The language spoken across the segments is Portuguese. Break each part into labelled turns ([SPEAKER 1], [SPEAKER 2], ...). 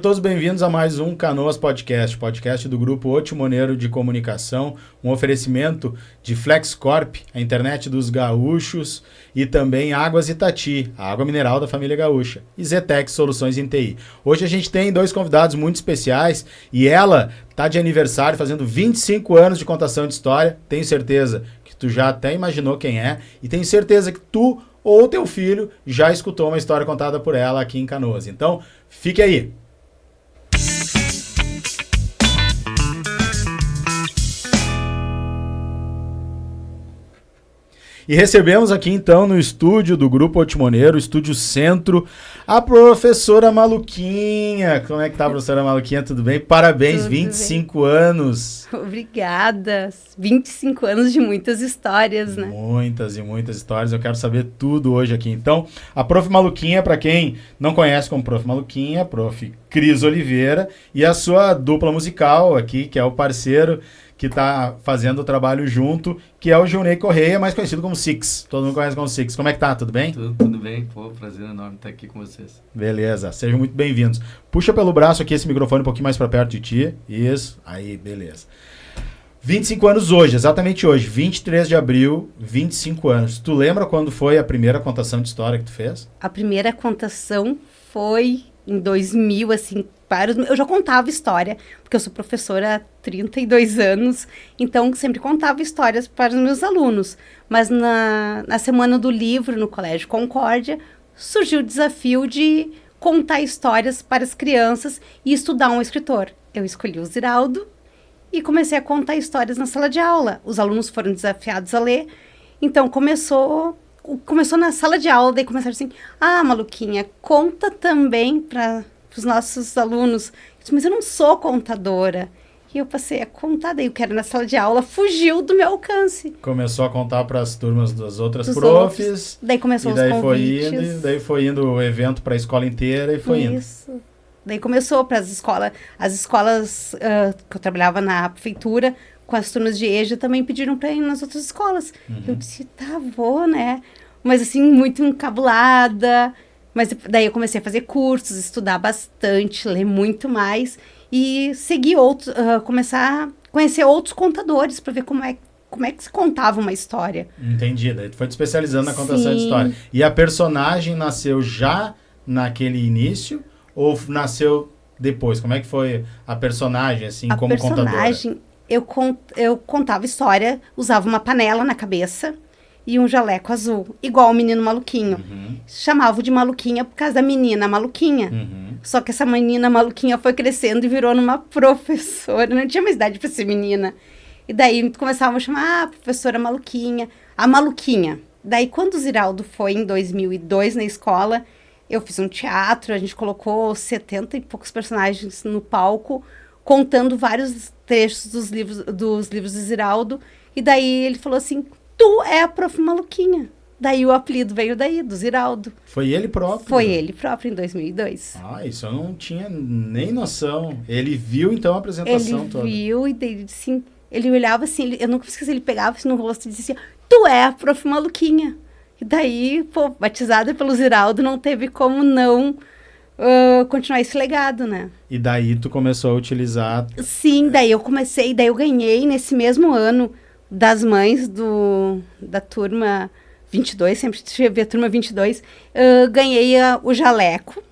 [SPEAKER 1] Todos bem-vindos a mais um Canoas podcast do grupo O Timoneiro de Comunicação, um oferecimento de FlexCorp, a internet dos gaúchos, e também Águas Itati, a água mineral da família gaúcha, e Zetec Soluções em TI. Hoje a gente tem dois convidados muito especiais e ela está de aniversário, fazendo 25 anos de contação de história. Tenho certeza que tu já até imaginou quem é e tenho certeza que tu ou teu filho já escutou uma história contada por ela aqui em Canoas. Então, fique aí! E recebemos aqui então no estúdio do Grupo O Timoneiro, estúdio Centro, a professora Maluquinha. Como é que tá, professora Maluquinha? Tudo bem? Parabéns, tudo 25 bem. Anos.
[SPEAKER 2] Obrigada. 25 anos de muitas histórias, né?
[SPEAKER 1] Muitas e muitas histórias. Eu quero saber tudo hoje aqui. Então, a Prof. Maluquinha, para quem não conhece como Prof. Maluquinha, Prof. Cris Oliveira, e a sua dupla musical aqui, que é o parceiro que está fazendo o trabalho junto, que é o Gilney Correia, mais conhecido como Six. Todo mundo conhece como Six. Como é que tá? Tudo bem?
[SPEAKER 3] Tudo bem. Pô, prazer enorme estar aqui com vocês.
[SPEAKER 1] Beleza. Sejam muito bem-vindos. Puxa pelo braço aqui esse microfone um pouquinho mais para perto de ti. Isso. Aí, beleza. 25 anos hoje, exatamente hoje. 23 de abril, 25 anos. Tu lembra quando foi a primeira contação de história que tu fez?
[SPEAKER 2] A primeira contação foi em 2000, assim, eu já contava história, porque eu sou professora há 32 anos, então sempre contava histórias para os meus alunos. Mas na Semana do Livro, no Colégio Concórdia, surgiu o desafio de contar histórias para as crianças e estudar um escritor. Eu escolhi o Ziraldo e comecei a contar histórias na sala de aula. Os alunos foram desafiados a ler, então começou na sala de aula, daí começaram assim, Maluquinha, conta também para os nossos alunos. Eu disse, mas eu não sou contadora. E eu passei a contar, daí o que era na sala de aula fugiu do meu alcance.
[SPEAKER 1] Começou a contar para as turmas das outras profs. Outros.
[SPEAKER 2] Daí começou os convites.
[SPEAKER 1] Daí foi indo o evento para a escola inteira e foi indo.
[SPEAKER 2] Isso. Daí começou para as escolas que eu trabalhava na prefeitura, com as turmas de EJA, também pediram para ir nas outras escolas. Uhum. Eu disse, vou, né? Mas assim, muito encabulada. Mas daí eu comecei a fazer cursos, estudar bastante, ler muito mais e seguir começar a conhecer outros contadores para ver como é que se contava uma história.
[SPEAKER 1] Entendi, daí tu foi te especializando na contação de história. E a personagem nasceu já naquele início ou nasceu depois? Como é que foi a personagem, assim, como contadora? A personagem,
[SPEAKER 2] eu contava história, usava uma panela na cabeça e um jaleco azul, igual o menino Maluquinho. Uhum. Chamava de Maluquinha por causa da menina Maluquinha. Uhum. Só que essa menina Maluquinha foi crescendo e virou numa professora. Não tinha mais idade para ser menina. E daí começavam a chamar professora Maluquinha, a Maluquinha. Daí quando o Ziraldo foi em 2002 na escola, eu fiz um teatro, a gente colocou 70 e poucos personagens no palco, contando vários trechos dos livros do Ziraldo. E daí ele falou assim, tu é a Prof. Maluquinha. Daí o apelido veio daí, do Ziraldo.
[SPEAKER 1] Foi ele próprio?
[SPEAKER 2] Foi ele próprio, em 2002.
[SPEAKER 1] Isso eu não tinha nem noção. Ele viu, então, a apresentação toda.
[SPEAKER 2] Ele viu e daí, assim, ele olhava assim, eu nunca esqueci, ele pegava assim, no rosto e dizia assim, tu é a Prof. Maluquinha. E daí, batizada pelo Ziraldo, não teve como não continuar esse legado, né?
[SPEAKER 1] E daí tu começou a utilizar...
[SPEAKER 2] Sim, daí eu ganhei nesse mesmo ano das mães da turma 22, sempre tive a turma 22, ganhei o jaleco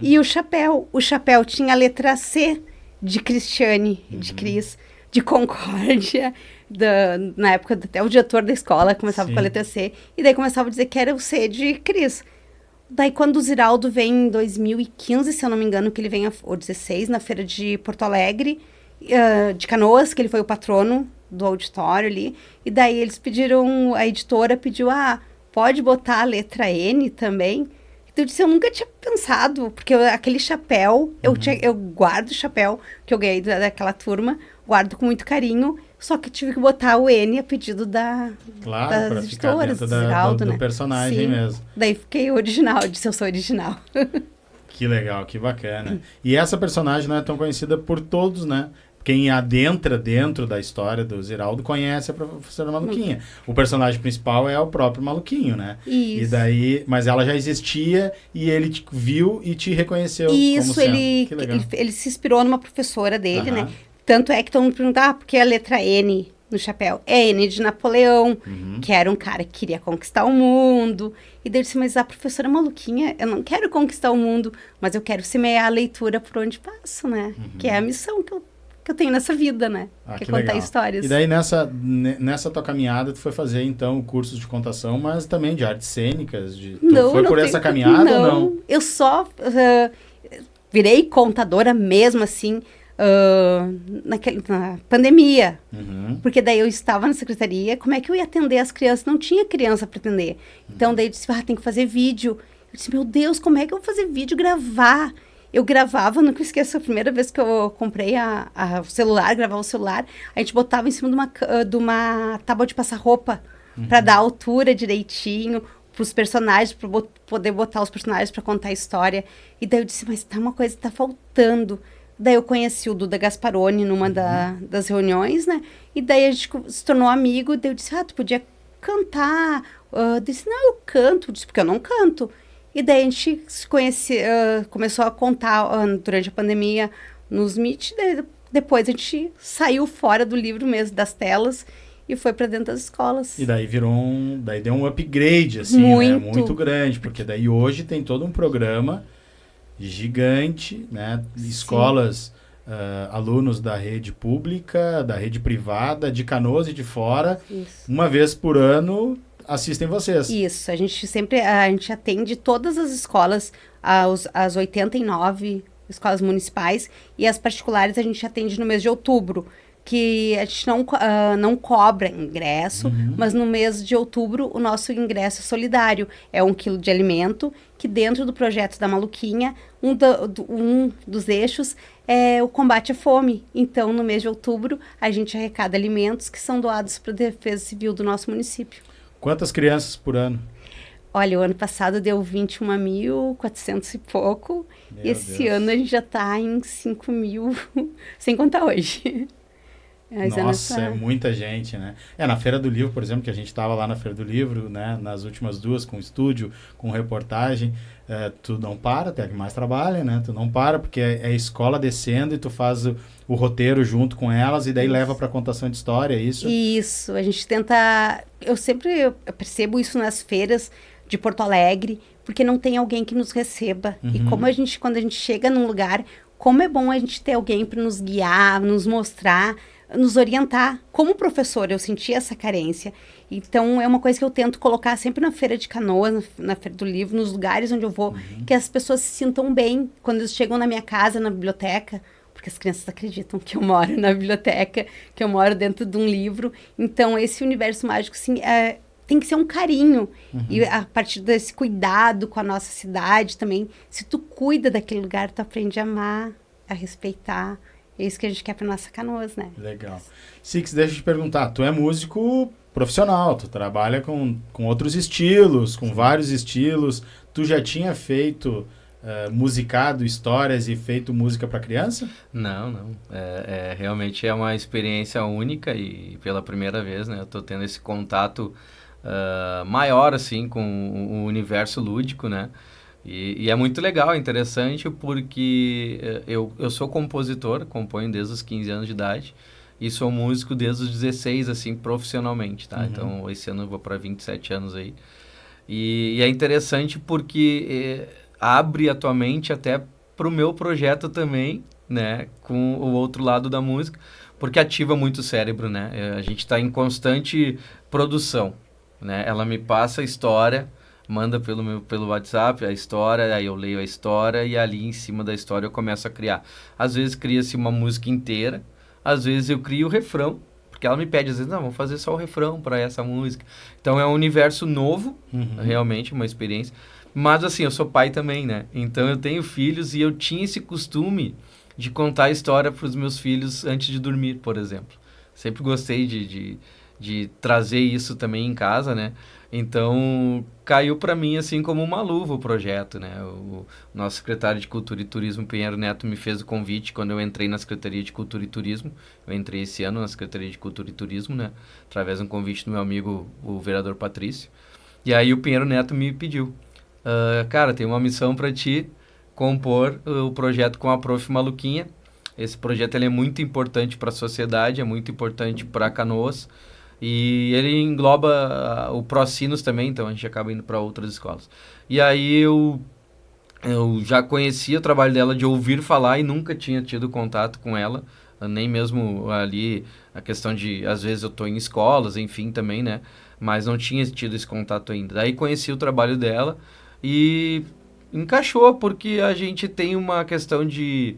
[SPEAKER 2] e o chapéu. O chapéu tinha a letra C de Cristiane, de Cris, de Concórdia, na época até o diretor da escola começava com a letra C, e daí começava a dizer que era o C de Cris. Daí quando o Ziraldo vem em 2015, se eu não me engano, que ele vem, ou 16, na feira de Porto Alegre, de Canoas, que ele foi o patrono do auditório ali, e daí eles pediram, a editora pediu, pode botar a letra N também? Então eu disse, eu nunca tinha pensado, porque aquele chapéu, eu guardo o chapéu que eu ganhei daquela turma, guardo com muito carinho, só que tive que botar o N a pedido das editoras,
[SPEAKER 1] do Ziraldo, do personagem. Sim. Mesmo.
[SPEAKER 2] Daí fiquei original, disse eu sou original.
[SPEAKER 1] Que legal, que bacana. E essa personagem não é tão conhecida por todos, né? quem adentra dentro da história do Ziraldo conhece a professora Maluquinha. O personagem principal é o próprio Maluquinho, né?
[SPEAKER 2] Isso.
[SPEAKER 1] E daí, mas ela já existia e ele te viu e te reconheceu
[SPEAKER 2] Isso,
[SPEAKER 1] como sendo. Que legal.
[SPEAKER 2] ele se inspirou numa professora dele,
[SPEAKER 1] Aham.
[SPEAKER 2] né? Tanto é que todo mundo pergunta, por que a letra N no chapéu? É N de Napoleão, que era um cara que queria conquistar o mundo. E daí ele disse, mas a professora Maluquinha, eu não quero conquistar o mundo, mas eu quero semear a leitura por onde passo, né? Que é a missão que eu tenho nessa vida, né? Que é contar
[SPEAKER 1] legal.
[SPEAKER 2] histórias.
[SPEAKER 1] E daí nessa tua caminhada tu foi fazer então cursos de contação, mas também de artes cênicas, foi por essa caminhada ou não?
[SPEAKER 2] Eu só virei contadora mesmo assim na pandemia. Porque daí eu estava na secretaria, como é que eu ia atender as crianças? Não tinha criança para atender. Então daí eu disse, tem que fazer vídeo. Eu disse, meu Deus, como é que eu vou fazer vídeo, gravar? Eu gravava, nunca esqueço, a primeira vez que eu comprei o celular, gravava o celular, a gente botava em cima de uma tábua de passar roupa, para dar altura direitinho, para os personagens, para poder botar os personagens para contar a história. E daí eu disse, mas tá uma coisa que tá faltando. Daí eu conheci o Duda Gasparoni numa das reuniões, né? E daí a gente se tornou amigo, daí eu disse, tu podia cantar. Eu disse, não, eu canto. Eu disse, porque eu não canto. E daí a gente se começou a contar durante a pandemia nos Meet. Depois a gente saiu fora do livro mesmo, das telas, e foi para dentro das escolas.
[SPEAKER 1] E daí daí deu um upgrade, assim, né? Muito grande, porque daí hoje tem todo um programa gigante, né? Escolas, alunos da rede pública, da rede privada, de Canoas e de fora, uma vez por ano assistem vocês.
[SPEAKER 2] Isso, a gente atende todas as escolas, as 89 escolas municipais, e as particulares a gente atende no mês de outubro, que a gente não cobra ingresso, mas no mês de outubro o nosso ingresso é solidário, é 1 quilo de alimento, que dentro do projeto da Maluquinha, um dos eixos é o combate à fome. Então, no mês de outubro, a gente arrecada alimentos que são doados para a Defesa Civil do nosso município.
[SPEAKER 1] Quantas crianças por ano?
[SPEAKER 2] Olha, o ano passado deu 21.400 e pouco. E esse
[SPEAKER 1] Deus.
[SPEAKER 2] ano a gente já está em 5.000, sem contar hoje.
[SPEAKER 1] Nossa, é muita gente, né? Na Feira do Livro, por exemplo, que a gente estava lá na Feira do Livro, né? Nas últimas 2, com estúdio, com reportagem, tu não para, tu é que mais trabalha, né? Tu não para, porque é a escola descendo e tu faz o roteiro junto com elas e daí leva para contação de história, é isso?
[SPEAKER 2] Isso, a gente tenta... Eu percebo isso nas feiras de Porto Alegre, porque não tem alguém que nos receba. E quando a gente chega num lugar, como é bom a gente ter alguém para nos guiar, nos mostrar, nos orientar. Como professora, eu senti essa carência. Então, é uma coisa que eu tento colocar sempre na Feira de Canoas, na Feira do Livro, nos lugares onde eu vou, que as pessoas se sintam bem quando eles chegam na minha casa, na biblioteca, porque as crianças acreditam que eu moro na biblioteca, que eu moro dentro de um livro. Então, esse universo mágico, sim, tem que ser um carinho. E a partir desse cuidado com a nossa cidade também, se tu cuida daquele lugar, tu aprende a amar, a respeitar. É isso que a gente quer para nossa Canoas, né?
[SPEAKER 1] Legal. Six, deixa eu te perguntar, tu é músico profissional, tu trabalha com outros estilos, com vários estilos. Tu já tinha feito musicado histórias e feito música para criança?
[SPEAKER 3] Não. Realmente é uma experiência única e pela primeira vez, né? Eu tô tendo esse contato maior, assim, com o universo lúdico, né? E é muito legal, é interessante, porque eu sou compositor, componho desde os 15 anos de idade, e sou músico desde os 16, assim, profissionalmente, tá? Então, esse ano eu vou para 27 anos aí. E é interessante porque abre a tua mente até pro meu projeto também, né? Com o outro lado da música, porque ativa muito o cérebro, né? A gente está em constante produção, né? Ela me passa a história, manda pelo WhatsApp a história, aí eu leio a história e ali em cima da história eu começo a criar. Às vezes cria-se uma música inteira, às vezes eu crio o refrão, porque ela me pede, às vezes, não, vamos fazer só o refrão para essa música. Então é um universo novo, realmente, uma experiência. Mas assim, eu sou pai também, né? Então eu tenho filhos e eu tinha esse costume de contar a história para os meus filhos antes de dormir, por exemplo. Sempre gostei de de trazer isso também em casa, né? Então, caiu para mim assim como uma luva o projeto, né? O nosso secretário de Cultura e Turismo, Pinheiro Neto, me fez o convite quando eu entrei na Secretaria de Cultura e Turismo. Eu entrei esse ano na Secretaria de Cultura e Turismo, né? Através de um convite do meu amigo, o vereador Patrício. E aí o Pinheiro Neto me pediu, cara, tem uma missão para ti, compor o projeto com a Prof. Maluquinha. Esse projeto ele é muito importante para a sociedade, é muito importante para Canoas. E ele engloba o Procinos também, então a gente acaba indo para outras escolas. E aí eu já conhecia o trabalho dela de ouvir falar e nunca tinha tido contato com ela, nem mesmo ali a questão de, às vezes eu estou em escolas, enfim, também, né? Mas não tinha tido esse contato ainda. Daí conheci o trabalho dela e encaixou, porque a gente tem uma questão de...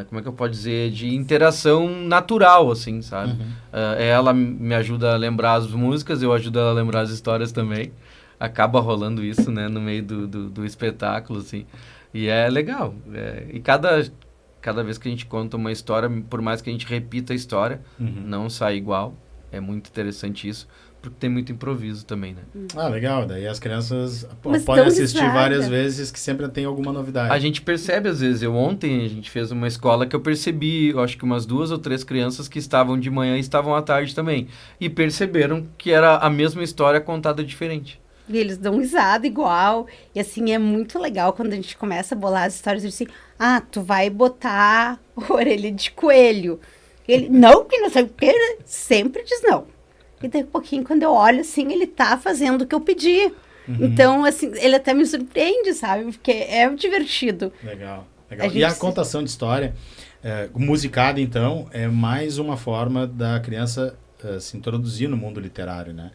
[SPEAKER 3] como é que eu posso dizer, de interação natural, assim, sabe? Ela me ajuda a lembrar as músicas, eu ajudo ela a lembrar as histórias também. Acaba rolando isso, né, no meio do espetáculo, assim. E é legal. E cada vez que a gente conta uma história, por mais que a gente repita a história, não sai igual. É muito interessante isso, porque tem muito improviso também, né?
[SPEAKER 1] Legal. Daí as crianças
[SPEAKER 2] Mas
[SPEAKER 1] podem
[SPEAKER 2] tão
[SPEAKER 1] assistir
[SPEAKER 2] risada.
[SPEAKER 1] várias vezes, que sempre tem alguma novidade.
[SPEAKER 3] A gente percebe, às vezes, ontem a gente fez uma escola que eu percebi, eu acho que umas 2 ou 3 crianças que estavam de manhã e estavam à tarde também. E perceberam que era a mesma história contada diferente.
[SPEAKER 2] E eles dão risada igual. E assim, é muito legal quando a gente começa a bolar as histórias assim, tu vai botar a orelha de coelho. Ele, não, que não sei o que, sempre diz não. E daí um pouquinho, quando eu olho assim, ele tá fazendo o que eu pedi. Então, assim, ele até me surpreende, sabe? Porque é divertido.
[SPEAKER 1] Legal.
[SPEAKER 2] E
[SPEAKER 1] a contação de história, musicada, então, é mais uma forma da criança se introduzir no mundo literário, né?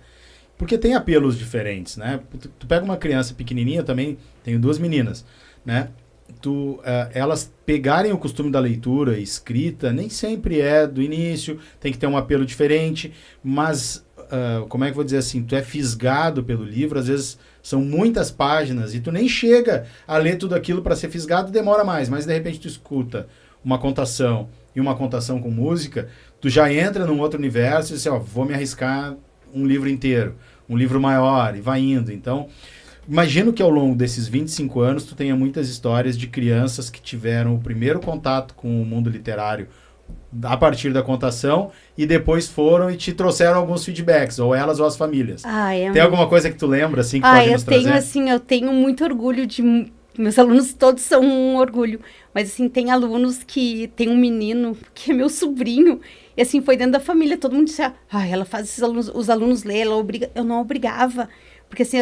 [SPEAKER 1] Porque tem apelos diferentes, né? Tu pega uma criança pequenininha, eu também tenho 2 meninas, né? Elas pegarem o costume da leitura escrita, nem sempre é do início, tem que ter um apelo diferente, mas, como é que eu vou dizer assim, tu é fisgado pelo livro, às vezes são muitas páginas e tu nem chega a ler tudo aquilo para ser fisgado, demora mais, mas de repente tu escuta uma contação e uma contação com música, tu já entra num outro universo e diz assim, vou me arriscar um livro inteiro, um livro maior, e vai indo. Então, imagino que ao longo desses 25 anos tu tenha muitas histórias de crianças que tiveram o primeiro contato com o mundo literário a partir da contação e depois foram e te trouxeram alguns feedbacks, ou elas ou as famílias. Tem alguma coisa que tu lembra, assim, que pode nos trazer?
[SPEAKER 2] Eu tenho muito orgulho de... Meus alunos todos são um orgulho, mas assim, tem alunos que... Tem um menino que é meu sobrinho, e assim, foi dentro da família, todo mundo disse, ela faz os alunos ler, ela obriga... Eu não obrigava, porque assim,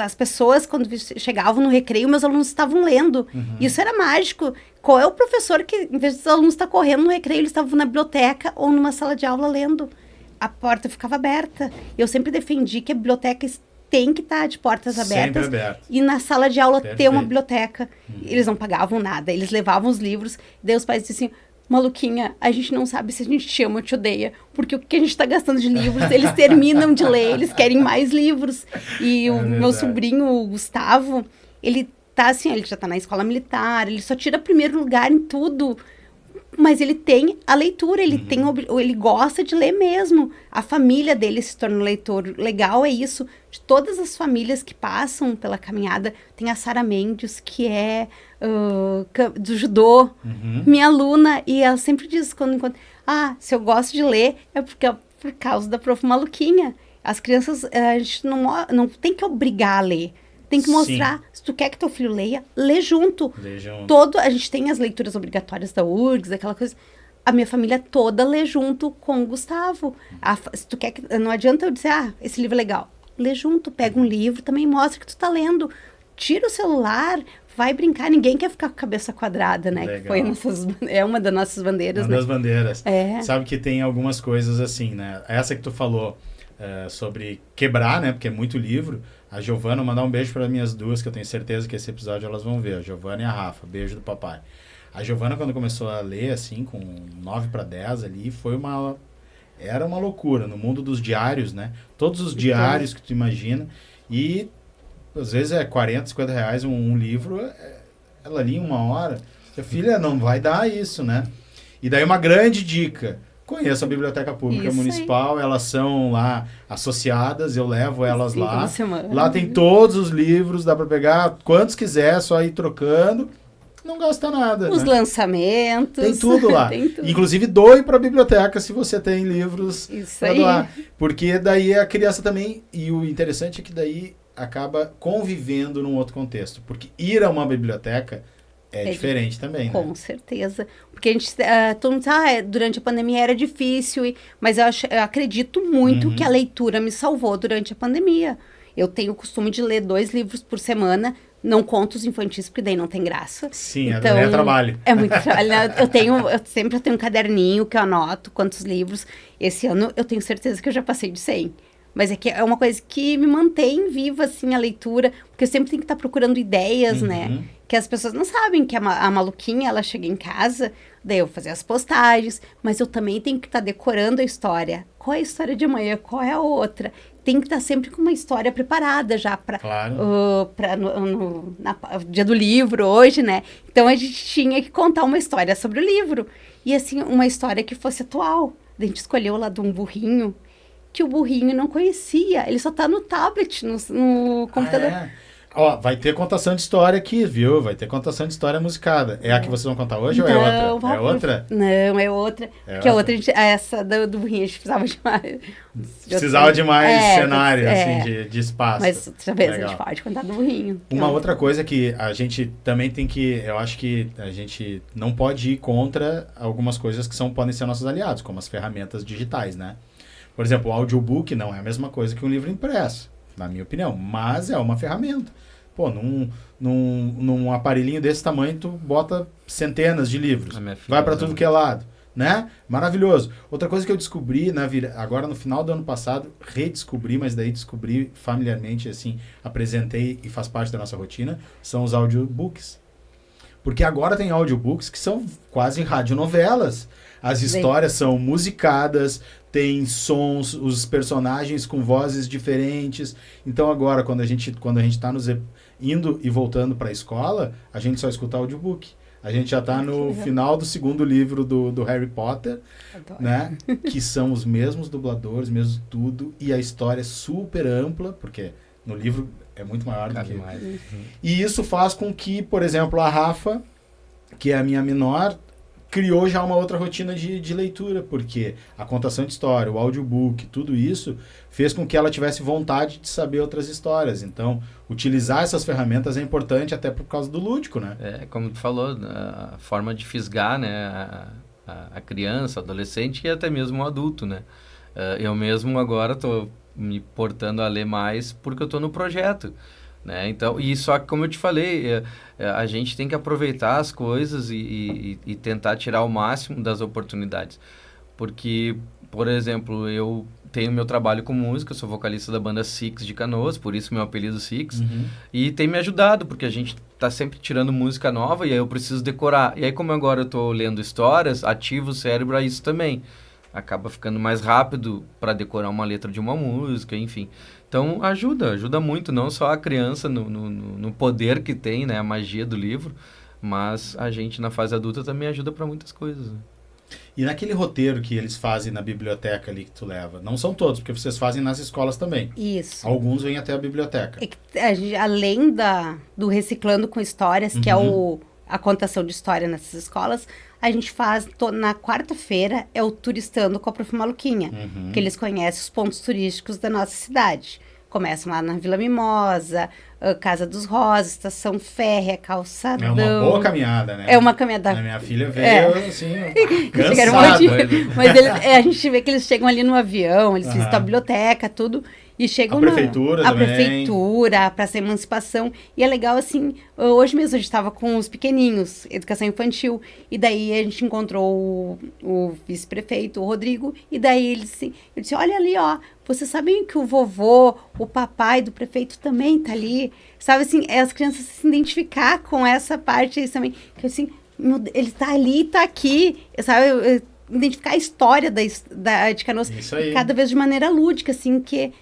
[SPEAKER 2] as pessoas, quando chegavam no recreio, meus alunos estavam lendo. Isso era mágico. Qual é o professor que, em vez dos alunos estar correndo no recreio, eles estavam na biblioteca ou numa sala de aula lendo? A porta ficava aberta. Eu sempre defendi que a biblioteca tem que estar de portas abertas.
[SPEAKER 1] Sempre aberto.
[SPEAKER 2] E na sala de aula
[SPEAKER 1] Perfeito.
[SPEAKER 2] ter uma biblioteca. Eles não pagavam nada, eles levavam os livros. Daí os pais diziam assim, Maluquinha, a gente não sabe se a gente te ama ou te odeia, porque o que a gente está gastando de livros, eles terminam de ler, eles querem mais livros. E o meu sobrinho, o Gustavo, ele tá assim, ele já tá na escola militar, ele só tira primeiro lugar em tudo, mas ele tem a leitura, ele ele gosta de ler mesmo. A família dele se torna leitor. Legal é isso. De todas as famílias que passam pela caminhada, tem a Sara Mendes, que é do judô, minha aluna, e ela sempre diz, se eu gosto de ler, é por causa da Prof. Maluquinha. As crianças, a gente não tem que obrigar a ler. Tem que mostrar, sim. Se tu quer que teu filho leia, lê junto. A gente tem as leituras obrigatórias da URGS, aquela coisa. A minha família toda lê junto com o Gustavo. Se tu quer não adianta eu dizer, esse livro é legal. Lê junto, pega um livro, também mostra que tu tá lendo. Tira o celular, vai brincar. Ninguém quer ficar com a cabeça quadrada, né? Que foi é uma das nossas bandeiras,
[SPEAKER 1] Uma das bandeiras. Sabe que tem algumas coisas assim, né? Essa que tu falou sobre quebrar, né? Porque é muito livro. A Giovana, mandar um beijo para minhas duas, que eu tenho certeza que esse episódio elas vão ver. A Giovana e a Rafa. Beijo do papai. A Giovana, quando começou a ler, assim, com 9 para 10 ali, era uma loucura. No mundo dos diários, né? Todos os diários que tu imagina. E, às vezes, é 40, 50 reais um livro. Ela ali em 1 hora. Sua filha não vai dar isso, né? E daí uma grande dica. Conheço a Biblioteca Pública
[SPEAKER 2] Isso
[SPEAKER 1] Municipal, elas são lá associadas, eu levo elas
[SPEAKER 2] Sim,
[SPEAKER 1] lá.
[SPEAKER 2] toda semana.
[SPEAKER 1] Lá tem todos os livros, dá para pegar quantos quiser, só ir trocando. Não gasta nada.
[SPEAKER 2] Os
[SPEAKER 1] né?
[SPEAKER 2] lançamentos.
[SPEAKER 1] Tem tudo lá.
[SPEAKER 2] Tem tudo.
[SPEAKER 1] Inclusive, doe para a biblioteca se você tem livros
[SPEAKER 2] Isso
[SPEAKER 1] para
[SPEAKER 2] aí.
[SPEAKER 1] doar. Porque daí a criança também... E o interessante é que daí acaba convivendo num outro contexto. Porque ir a uma biblioteca é diferente também, né?
[SPEAKER 2] Com certeza. Porque a gente, todo mundo diz, durante a pandemia era difícil, mas eu acredito muito que a leitura me salvou durante a pandemia. Eu tenho o costume de ler 2 livros por semana, não conto os infantis, porque daí não tem graça.
[SPEAKER 1] Sim,
[SPEAKER 2] então,
[SPEAKER 1] é trabalho.
[SPEAKER 2] É muito trabalho. Eu sempre tenho um caderninho que eu anoto quantos livros. Esse ano eu tenho certeza que eu já passei de 100. Mas é que é uma coisa que me mantém viva, assim, a leitura, porque eu sempre tenho que estar procurando ideias, né? Que as pessoas não sabem que a maluquinha, ela chega em casa, daí eu vou fazer as postagens, mas eu também tenho que estar decorando a história. Qual é a história de amanhã? Qual é a outra? Tem que estar sempre com uma história preparada já para
[SPEAKER 1] Claro.
[SPEAKER 2] dia do livro, hoje, né? Então a gente tinha que contar uma história sobre o livro. E assim, uma história que fosse atual. A gente escolheu lá de um burrinho, que o burrinho não conhecia. Ele só tá no tablet, no computador.
[SPEAKER 1] Ó, vai ter contação de história aqui, viu? Vai ter contação de história musicada. É a que vocês vão contar hoje ou é outra? É outra?
[SPEAKER 2] Não, é outra. Porque a outra, essa do burrinho, a gente precisava de mais.
[SPEAKER 1] Precisava de mais cenário, assim, de espaço.
[SPEAKER 2] Mas outra vez a gente pode contar do burrinho.
[SPEAKER 1] Uma outra coisa que a gente também tem que... Eu acho que a gente não pode ir contra algumas coisas que podem ser nossos aliados, como as ferramentas digitais, né? Por exemplo, o audiobook não é a mesma coisa que um livro impresso, na minha opinião, mas é uma ferramenta. Pô, num aparelhinho desse tamanho, tu bota centenas de livros. Vai para tudo que é lado, né? Maravilhoso. Outra coisa que eu descobri, agora no final do ano passado, redescobri, mas daí descobri familiarmente, assim, apresentei e faz parte da nossa rotina, são os audiobooks. Porque agora tem audiobooks que são quase radionovelas. As histórias são musicadas, tem sons, os personagens com vozes diferentes. Então agora, quando a gente está indo e voltando para a escola, a gente só escuta audiobook. A gente já está no final do 2º livro do Harry Potter, né? Que são os mesmos dubladores, mesmo tudo, e a história é super ampla, porque no livro é muito maior do que... E isso faz com que, por exemplo, a Rafa, que é a minha menor, criou já uma outra rotina de leitura, porque a contação de história, o audiobook, tudo isso fez com que ela tivesse vontade de saber outras histórias. Então, utilizar essas ferramentas é importante até por causa do lúdico, né?
[SPEAKER 3] Como tu falou, a forma de fisgar, né, a criança, o adolescente e até mesmo o adulto, né? Eu mesmo agora estou me portando a ler mais porque eu estou no projeto. Né? Então, e só que, como eu te falei, a gente tem que aproveitar as coisas e tentar tirar o máximo das oportunidades. Porque, por exemplo, eu tenho meu trabalho com música, eu sou vocalista da banda Six de Canoas, por isso meu apelido Six, e tem me ajudado, porque a gente tá sempre tirando música nova e aí eu preciso decorar. E aí, como agora eu tô lendo histórias, ativo o cérebro a isso também. Acaba ficando mais rápido para decorar uma letra de uma música, enfim. Então, ajuda muito, não só a criança no poder que tem, né, a magia do livro, mas a gente na fase adulta também ajuda para muitas coisas. Né?
[SPEAKER 1] E naquele roteiro que eles fazem na biblioteca ali que tu leva, não são todos, porque vocês fazem nas escolas também.
[SPEAKER 2] Isso.
[SPEAKER 1] Alguns vêm até a biblioteca.
[SPEAKER 2] Além do Reciclando com Histórias, que é a contação de história nessas escolas, a gente faz, na quarta-feira, é o Turistando com a Prof. Maluquinha, que eles conhecem os pontos turísticos da nossa cidade. Começam lá na Vila Mimosa, Casa dos Rosas, Estação Férrea, Calçadão.
[SPEAKER 1] É uma boa caminhada, né?
[SPEAKER 2] É uma caminhada.
[SPEAKER 1] A minha filha veio, assim, cansada.
[SPEAKER 2] Mas a gente vê que eles chegam ali no avião, eles visitam a biblioteca, tudo... E chegam
[SPEAKER 1] a prefeitura também.
[SPEAKER 2] A prefeitura, para essa emancipação. E é legal, assim, hoje mesmo a gente estava com os pequeninhos, educação infantil, e daí a gente encontrou o vice-prefeito, o Rodrigo, e daí ele disse, olha ali, ó, vocês sabem que o vovô, o papai do prefeito também tá ali? Sabe, assim, as crianças se identificar com essa parte também, que assim, ele tá ali, tá aqui, sabe, identificar a história de Canoas, cada vez de maneira lúdica, assim, que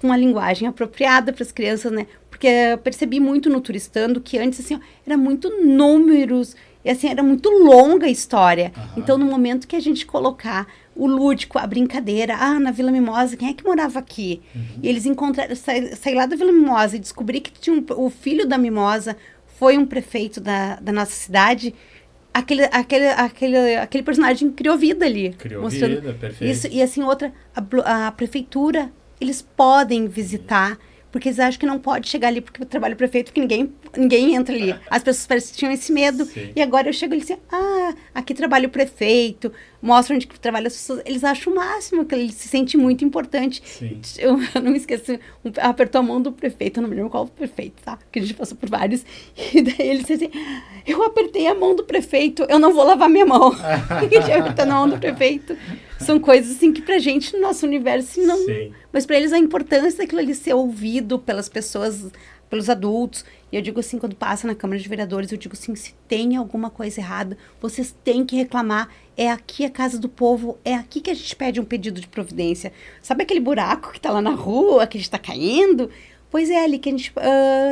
[SPEAKER 2] com uma linguagem apropriada para as crianças, né? Porque eu percebi muito no Turistando que antes, assim, ó, era muito números E assim, era muito longa a história. Então, no momento que a gente colocar o lúdico, a brincadeira, na Vila Mimosa, quem é que morava aqui? E eles encontraram, saí lá da Vila Mimosa e descobri que tinha o filho da Mimosa foi um prefeito da nossa cidade. Aquele personagem criou vida ali.
[SPEAKER 1] Criou vida, perfeito.
[SPEAKER 2] Isso, e assim, a prefeitura, eles podem visitar, porque eles acham que não pode chegar ali porque trabalha o prefeito, porque ninguém entra ali. As pessoas parecem que tinham esse medo.
[SPEAKER 1] Sim.
[SPEAKER 2] E agora eu chego ali assim, aqui trabalha o prefeito, mostra onde trabalha as pessoas. Eles acham o máximo, que ele se sente muito importante.
[SPEAKER 1] Sim.
[SPEAKER 2] Eu não me esqueço, apertou a mão do prefeito, eu não me lembro qual o prefeito, tá? Porque a gente passou por vários. E daí ele disse assim, eu apertei a mão do prefeito, eu não vou lavar minha mão. E ele apertando a mão do prefeito. São coisas assim que pra gente, no nosso universo, não...
[SPEAKER 1] Sim.
[SPEAKER 2] Mas pra eles a importância daquilo ali ser ouvido pelas pessoas, pelos adultos. E eu digo assim, quando passa na Câmara de Vereadores, eu digo assim, se tem alguma coisa errada, vocês têm que reclamar. É aqui a casa do povo, é aqui que a gente pede um pedido de providência. Sabe aquele buraco que tá lá na rua, que a gente tá caindo? Pois é ali que a gente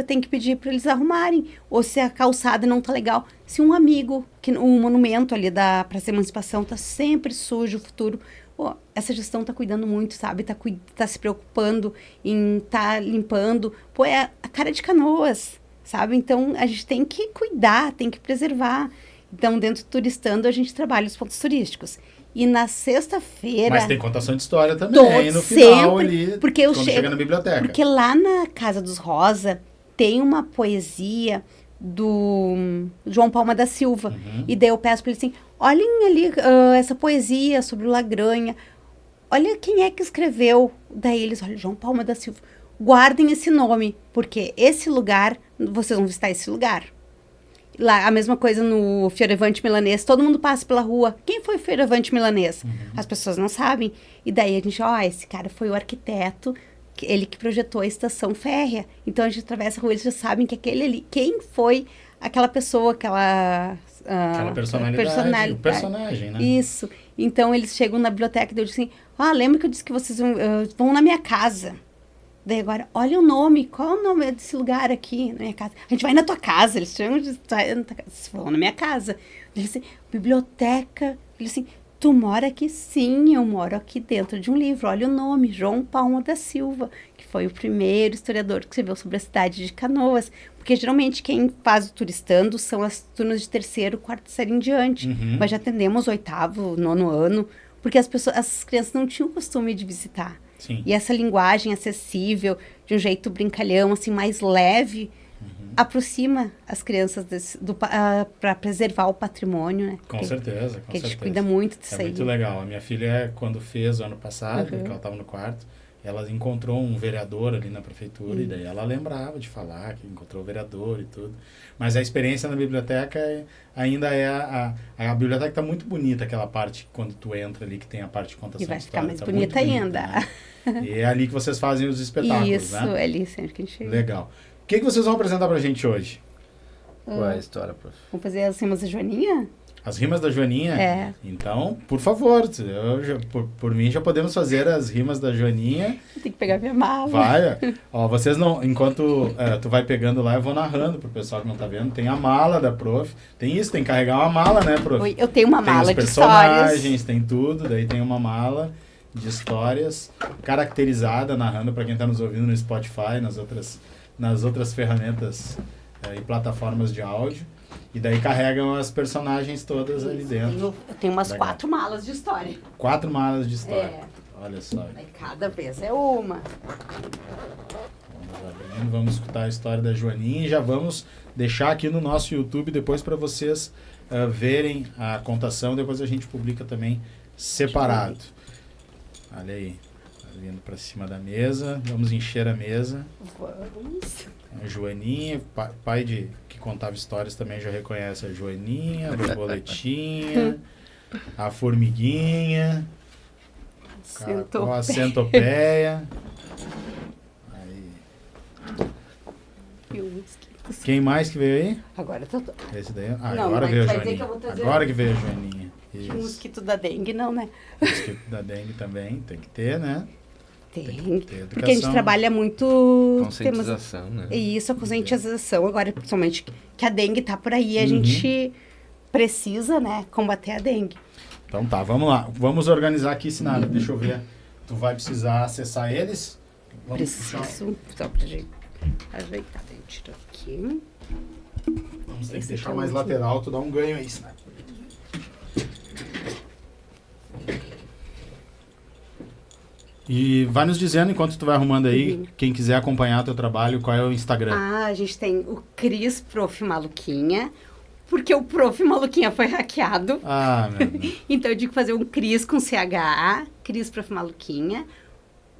[SPEAKER 2] tem que pedir para eles arrumarem. Ou se a calçada não tá legal. Se um amigo, um monumento ali da Praça da Emancipação tá sempre sujo, o futuro... essa gestão tá cuidando muito, sabe? Tá se preocupando em tá limpando. É a cara de Canoas, sabe? Então, a gente tem que cuidar, tem que preservar. Então, dentro do Turistando, a gente trabalha os pontos turísticos. E na sexta-feira...
[SPEAKER 1] Mas tem contação de história também, no final ali,
[SPEAKER 2] porque
[SPEAKER 1] quando chega na biblioteca.
[SPEAKER 2] Porque lá na Casa dos Rosa tem uma poesia do João Palma da Silva. E daí eu peço para ele assim, olhem ali essa poesia sobre o Lagranha. Olha quem é que escreveu. Daí eles, olha, João Palma da Silva. Guardem esse nome, porque esse lugar, vocês vão visitar esse lugar. Lá, a mesma coisa no Fioravante Milanês, todo mundo passa pela rua. Quem foi o Fioravante Milanês? As pessoas não sabem. E daí a gente, esse cara foi o arquiteto, ele que projetou a estação férrea. Então a gente atravessa a rua, eles já sabem que aquele ali, quem foi aquela pessoa, aquela
[SPEAKER 1] personalidade, o personagem, né?
[SPEAKER 2] Isso. Então eles chegam na biblioteca e eu disse assim, lembra que eu disse que vocês vão na minha casa? Daí agora, olha o nome, qual é o nome desse lugar aqui na minha casa? A gente vai na tua casa, eles chamam de... Vocês vão na minha casa. Ele disse, biblioteca. Ele disse, tu mora aqui? Sim, eu moro aqui dentro de um livro. Olha o nome, João Palma da Silva, que foi o primeiro historiador que escreveu sobre a cidade de Canoas. Porque geralmente quem faz o Turistando são as turmas de 3º, 4º série em diante. Mas já atendemos 8º, 9º ano, porque as crianças não tinham o costume de visitar.
[SPEAKER 1] Sim.
[SPEAKER 2] E essa linguagem acessível, de um jeito brincalhão, assim, mais leve, aproxima as crianças para preservar o patrimônio, né?
[SPEAKER 1] Com certeza,
[SPEAKER 2] Porque a gente cuida muito disso aí.
[SPEAKER 1] É muito legal. A minha filha, quando fez o ano passado, que ela estava no quarto, ela encontrou um vereador ali na prefeitura e daí ela lembrava de falar que encontrou o vereador e tudo. Mas a experiência na biblioteca ainda é a biblioteca está muito bonita, aquela parte quando tu entra ali que tem a parte de contação de história.
[SPEAKER 2] E vai ficar mais
[SPEAKER 1] tá
[SPEAKER 2] bonita ainda.
[SPEAKER 1] Né? E é ali que vocês fazem os espetáculos,
[SPEAKER 2] Isso,
[SPEAKER 1] né?
[SPEAKER 2] é ali sempre que a gente...
[SPEAKER 1] Legal. O que vocês vão apresentar pra gente hoje?
[SPEAKER 3] Qual é a história, prof?
[SPEAKER 2] Vamos fazer as rimas da Joaninha?
[SPEAKER 1] As rimas da Joaninha?
[SPEAKER 2] É.
[SPEAKER 1] Então, por favor, por mim já podemos fazer as rimas da Joaninha.
[SPEAKER 2] Tem que pegar minha mala.
[SPEAKER 1] Vai. Ó, vocês não... Enquanto tu vai pegando lá, eu vou narrando pro pessoal que não tá vendo. Tem a mala da prof. Tem isso, tem que carregar uma mala, né, prof?
[SPEAKER 2] Oi, eu tenho uma mala de
[SPEAKER 1] histórias. Tem os personagens,
[SPEAKER 2] histórias.
[SPEAKER 1] tem tudo. Daí tem uma mala de histórias caracterizada, narrando para quem tá nos ouvindo no Spotify, nas outras ferramentas e plataformas de áudio. E daí carregam as personagens todas ali dentro.
[SPEAKER 2] Eu tenho umas
[SPEAKER 1] Legal.
[SPEAKER 2] 4 malas de história.
[SPEAKER 1] 4 malas de história.
[SPEAKER 2] É.
[SPEAKER 1] Olha só.
[SPEAKER 2] Aí cada vez é uma.
[SPEAKER 1] Vamos abrindo, vamos escutar a história da Joaninha e já vamos deixar aqui no nosso YouTube depois para vocês verem a contação. Depois a gente publica também separado. Olha aí. Tá vindo para cima da mesa. Vamos encher a mesa.
[SPEAKER 2] Vamos.
[SPEAKER 1] A Joaninha, pai que contava histórias também já reconhece a Joaninha, a borboletinha, a formiguinha, a centopeia. Aí. Quem mais que veio aí?
[SPEAKER 2] Agora eu tô...
[SPEAKER 1] Esse daí?
[SPEAKER 2] Não,
[SPEAKER 1] Agora
[SPEAKER 2] mas
[SPEAKER 1] veio a
[SPEAKER 2] vai dizer que
[SPEAKER 1] Joaninha.
[SPEAKER 2] eu vou trazer-
[SPEAKER 1] Agora que veio a Joaninha.
[SPEAKER 2] O
[SPEAKER 1] Isso.
[SPEAKER 2] mosquito da dengue, não, né?
[SPEAKER 1] O mosquito da dengue também tem que ter, né?
[SPEAKER 2] Tem.
[SPEAKER 1] Tem que ter educação.
[SPEAKER 2] Porque a gente trabalha muito...
[SPEAKER 3] Conscientização, né?
[SPEAKER 2] E isso, a conscientização. Agora, principalmente, que a dengue tá por aí, a gente precisa, né, combater a dengue.
[SPEAKER 1] Então tá, vamos lá. Vamos organizar aqui, Sinara. Deixa eu ver. Tu vai precisar acessar eles? Vamos
[SPEAKER 2] Preciso, só pra ajeitar. Eu tiro aqui.
[SPEAKER 1] Vamos ter que
[SPEAKER 2] Esse
[SPEAKER 1] deixar
[SPEAKER 2] aqui é o
[SPEAKER 1] mais
[SPEAKER 2] último.
[SPEAKER 1] lateral, tu dá um ganho aí, Sinara. E vai nos dizendo, enquanto tu vai arrumando aí, quem quiser acompanhar teu trabalho, qual é o Instagram?
[SPEAKER 2] A gente tem o Cris Prof. Maluquinha, porque o Prof. Maluquinha foi hackeado.
[SPEAKER 1] Meu Deus.
[SPEAKER 2] Então eu digo fazer um Cris com CH, Cris Prof. Maluquinha,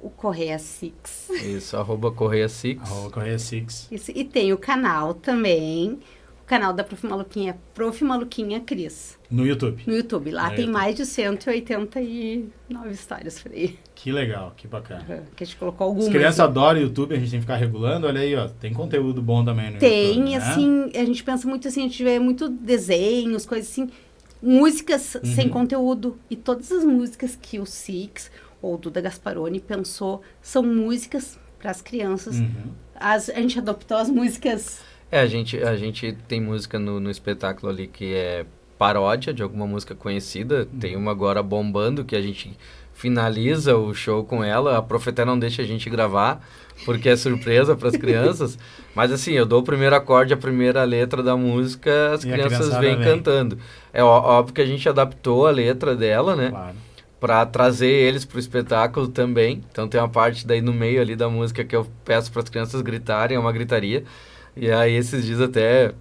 [SPEAKER 2] o Correia Six.
[SPEAKER 3] Isso, @Correia Six.
[SPEAKER 1] Correia Six.
[SPEAKER 2] Isso, e tem o canal também, o canal da Prof. Maluquinha, Prof. Maluquinha Cris,
[SPEAKER 1] No YouTube.
[SPEAKER 2] no YouTube. Lá
[SPEAKER 1] No
[SPEAKER 2] tem
[SPEAKER 1] YouTube.
[SPEAKER 2] mais de 189 histórias por aí,
[SPEAKER 1] Que legal, que bacana.
[SPEAKER 2] que a gente colocou algumas.
[SPEAKER 1] As crianças adoram o YouTube, a gente tem que ficar regulando. Olha aí, ó, tem conteúdo bom também no
[SPEAKER 2] Tem,
[SPEAKER 1] YouTube, né?
[SPEAKER 2] assim, a gente pensa muito assim, a gente vê muito desenhos, coisas assim, músicas sem conteúdo. E todas as músicas que o Six ou o Duda Gasparoni pensou são músicas para as crianças. A gente adoptou as músicas.
[SPEAKER 3] A gente tem música no espetáculo ali que é paródia de alguma música conhecida. Tem uma agora bombando que a gente finaliza o show com ela. A Profeté não deixa a gente gravar, porque é surpresa para as crianças. Mas assim, eu dou o primeiro acorde, a primeira letra da música, as
[SPEAKER 1] E a
[SPEAKER 3] crianças
[SPEAKER 1] criançada
[SPEAKER 3] vêm
[SPEAKER 1] vem.
[SPEAKER 3] cantando. É óbvio que a gente adaptou a letra dela, né?
[SPEAKER 1] Claro.
[SPEAKER 3] Para trazer eles pro espetáculo também. Então tem uma parte daí no meio ali da música que eu peço para as crianças gritarem, é uma gritaria. E aí esses dias até,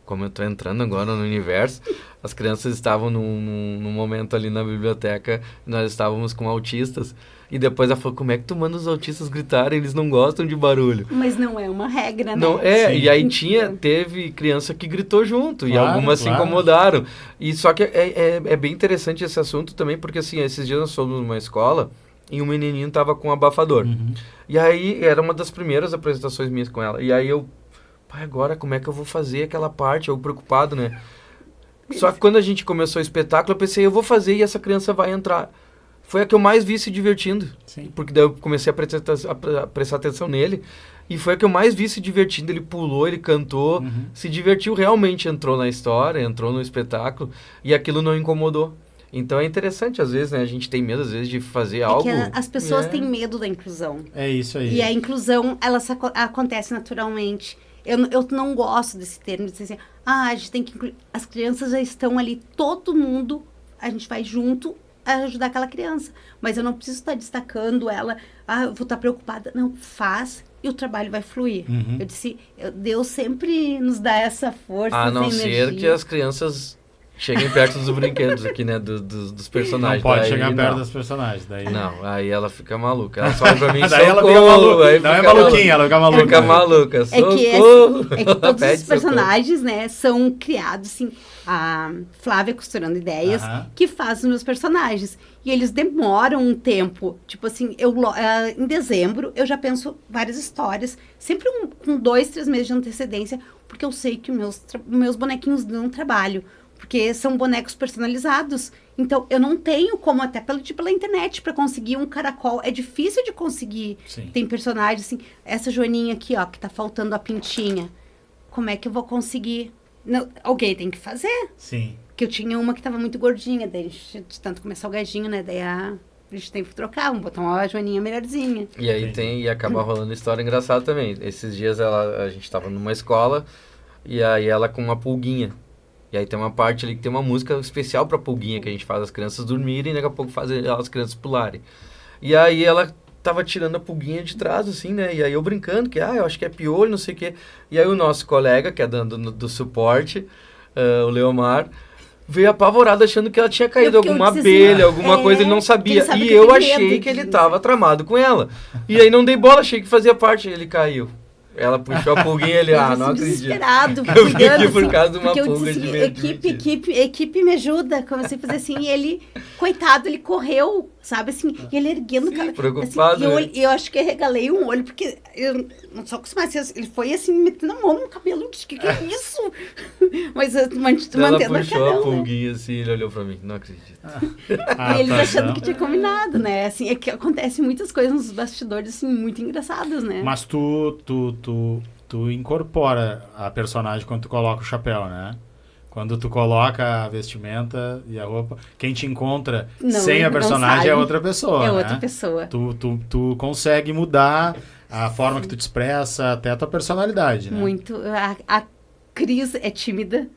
[SPEAKER 3] como eu tô entrando agora no universo, as crianças estavam num momento ali na biblioteca, nós estávamos com autistas, e depois ela falou, como é que tu manda os autistas gritarem? Eles não gostam de barulho.
[SPEAKER 2] Mas não é uma regra, né?
[SPEAKER 3] Não,
[SPEAKER 1] Sim.
[SPEAKER 3] e aí teve criança que gritou junto, e
[SPEAKER 1] Claro,
[SPEAKER 3] algumas se
[SPEAKER 1] claro.
[SPEAKER 3] incomodaram. E só que é bem interessante esse assunto também, porque assim, esses dias nós fomos numa escola, e um menininho tava com um abafador. E aí, era uma das primeiras apresentações minhas com ela. E aí pai, agora como é que eu vou fazer aquela parte? Eu preocupado, né? Só que quando a gente começou o espetáculo, eu pensei, eu vou fazer e essa criança vai entrar. Foi a que eu mais vi se divertindo.
[SPEAKER 1] Sim.
[SPEAKER 3] Porque daí eu comecei a prestar atenção nele. E foi a que eu mais vi se divertindo. Ele pulou, ele cantou, se divertiu, realmente entrou na história, entrou no espetáculo. E aquilo não incomodou. Então é interessante, às vezes, né? A gente tem medo, às vezes, de fazer algo...
[SPEAKER 2] Que as pessoas têm medo da inclusão.
[SPEAKER 1] É isso aí.
[SPEAKER 2] E a inclusão, ela acontece naturalmente. Eu não gosto desse termo, de dizer assim, a gente tem que incluir. As crianças já estão ali, todo mundo, a gente vai junto a ajudar aquela criança. Mas eu não preciso estar destacando ela, eu vou estar preocupada. Não, faz e o trabalho vai fluir. Eu disse, Deus sempre nos dá essa força,
[SPEAKER 3] A não
[SPEAKER 2] essa
[SPEAKER 3] ser
[SPEAKER 2] energia.
[SPEAKER 3] que as crianças cheguem perto dos brinquedos aqui, né? Dos personagens.
[SPEAKER 1] Não pode
[SPEAKER 3] Daí
[SPEAKER 1] chegar perto
[SPEAKER 3] não.
[SPEAKER 1] dos personagens. Daí...
[SPEAKER 3] Não, aí ela fica maluca. Ela só olha pra mim,
[SPEAKER 1] Daí ela
[SPEAKER 3] socorro,
[SPEAKER 1] fica maluca.
[SPEAKER 3] aí
[SPEAKER 1] Não é
[SPEAKER 3] fica
[SPEAKER 1] maluquinha, ela fica maluca.
[SPEAKER 3] Fica maluca, socorro.
[SPEAKER 2] É que todos
[SPEAKER 3] Pede
[SPEAKER 2] os personagens, né, são criados, assim, a Flávia Costurando Ideias, que faz os meus personagens. E eles demoram um tempo, tipo assim, em dezembro eu já penso várias histórias, sempre com 2, 3 meses de antecedência, porque eu sei que meus bonequinhos dão trabalho. Porque são bonecos personalizados. Então, eu não tenho como até pela internet para conseguir um caracol. É difícil de conseguir.
[SPEAKER 1] Sim.
[SPEAKER 2] Tem personagens assim. Essa joaninha aqui, ó, que tá faltando a pintinha. Como é que eu vou conseguir? Não, alguém tem que fazer.
[SPEAKER 1] Sim.
[SPEAKER 2] Porque eu tinha uma que tava muito gordinha. Daí, de tanto comer salgadinho, né? Daí a gente tem que trocar. Vamos botar uma joaninha melhorzinha.
[SPEAKER 3] E aí e acaba rolando história engraçada também. Esses dias a gente tava numa escola e aí ela com uma pulguinha. E aí tem uma parte ali que tem uma música especial pra pulguinha, que a gente faz as crianças dormirem e daqui a pouco faz as crianças pularem. E aí ela tava tirando a pulguinha de trás, assim, né? E aí eu brincando, que eu acho que é piolho, não sei o quê. E aí o nosso colega, que é do suporte, o Leomar, veio apavorado achando que ela tinha caído alguma abelha, alguma coisa, ele não sabia.
[SPEAKER 2] Ele sabe
[SPEAKER 3] E
[SPEAKER 2] que
[SPEAKER 3] eu
[SPEAKER 2] tem
[SPEAKER 3] achei
[SPEAKER 2] medo
[SPEAKER 3] que ele
[SPEAKER 2] disso.
[SPEAKER 3] tava tramado com ela. E aí não dei bola, achei que fazia parte, ele caiu. Ela puxou a pulguinha e ele, não acredito.
[SPEAKER 2] Desesperado,
[SPEAKER 3] Eu vim
[SPEAKER 2] cuidando,
[SPEAKER 3] aqui por
[SPEAKER 2] assim,
[SPEAKER 3] causa de uma
[SPEAKER 2] porque eu
[SPEAKER 3] pulga
[SPEAKER 2] disse,
[SPEAKER 3] de medo.
[SPEAKER 2] equipe me ajuda. Comecei a fazer assim, e ele, coitado, ele correu, sabe, assim, e ele erguendo o cara.
[SPEAKER 3] Preocupado,
[SPEAKER 2] assim, e eu acho que eu regalei um olho, porque eu não sou acostumada, assim, ele foi assim, metendo a mão no cabelo, eu disse, que é isso? Mas eu
[SPEAKER 3] Ela
[SPEAKER 2] mantendo a
[SPEAKER 3] puxou a
[SPEAKER 2] cadão, né?
[SPEAKER 3] pulguinha assim, ele olhou pra mim, não acredito.
[SPEAKER 2] E eles achando que tinha combinado, né? Assim, é que acontece muitas coisas nos bastidores, assim, muito engraçadas, né?
[SPEAKER 1] Mas tu incorpora a personagem quando tu coloca o chapéu, né? Quando tu coloca a vestimenta e a roupa, quem te encontra
[SPEAKER 2] Não,
[SPEAKER 1] sem a
[SPEAKER 2] não
[SPEAKER 1] personagem é
[SPEAKER 2] sabe.
[SPEAKER 1] outra pessoa,
[SPEAKER 2] É
[SPEAKER 1] né?
[SPEAKER 2] outra pessoa.
[SPEAKER 1] Tu consegue mudar a forma que tu te expressa, até a tua personalidade, né?
[SPEAKER 2] Muito. A Cris é tímida,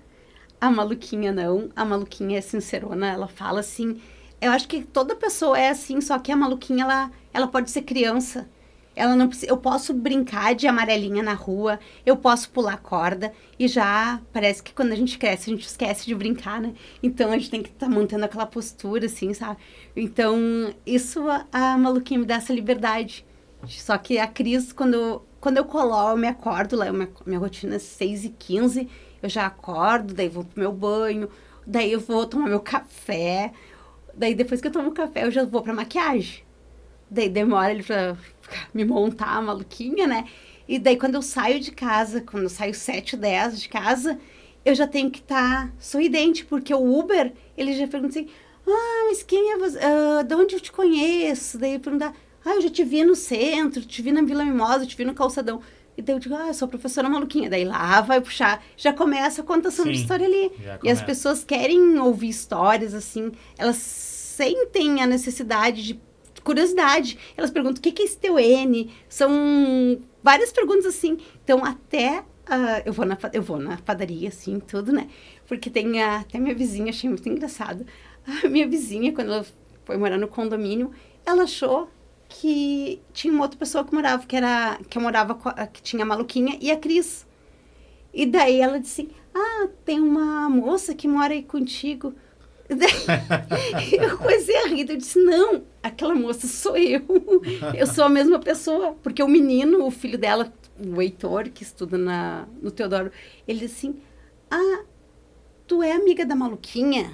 [SPEAKER 2] a Maluquinha não. A Maluquinha é sincerona, ela fala assim. Eu acho que toda pessoa é assim, só que a Maluquinha, ela pode ser criança. Ela não precisa, eu posso brincar de amarelinha na rua, eu posso pular corda, e já parece que quando a gente cresce, a gente esquece de brincar, né? Então a gente tem que estar mantendo aquela postura, assim, sabe? Então, isso a Maluquinha me dá essa liberdade. Só que a Cris, quando eu colo, eu me acordo, lá, minha rotina é 6h15, eu já acordo, daí vou pro meu banho, daí eu vou tomar meu café, daí depois que eu tomo café, eu já vou pra maquiagem. Daí demora ele pra me montar a Maluquinha, né? E daí quando eu saio de casa, quando eu saio 7h10 de casa, eu já tenho que estar sorridente, porque o Uber, ele já pergunta assim, mas quem é você? De onde eu te conheço? Daí eu perguntar, eu já te vi no centro, te vi na Vila Mimosa, te vi no Calçadão. E daí eu digo, eu sou a professora Maluquinha. Daí lá vai puxar, já começa a contação de história ali. E as pessoas querem ouvir histórias, assim, elas sentem a necessidade de curiosidade. Elas perguntam, o que é esse teu N? São várias perguntas assim. Então, até eu vou na padaria, assim, tudo, né? Porque tem até minha vizinha, achei muito engraçado. A minha vizinha, quando ela foi morar no condomínio, ela achou que tinha uma outra pessoa que morava, que tinha a Maluquinha e a Cris. E daí ela disse, tem uma moça que mora aí contigo. Eu comecei a rir, eu disse, não, aquela moça sou eu sou a mesma pessoa, porque o menino, o filho dela, o Heitor, que estuda no Teodoro, ele disse assim, tu é amiga da Maluquinha?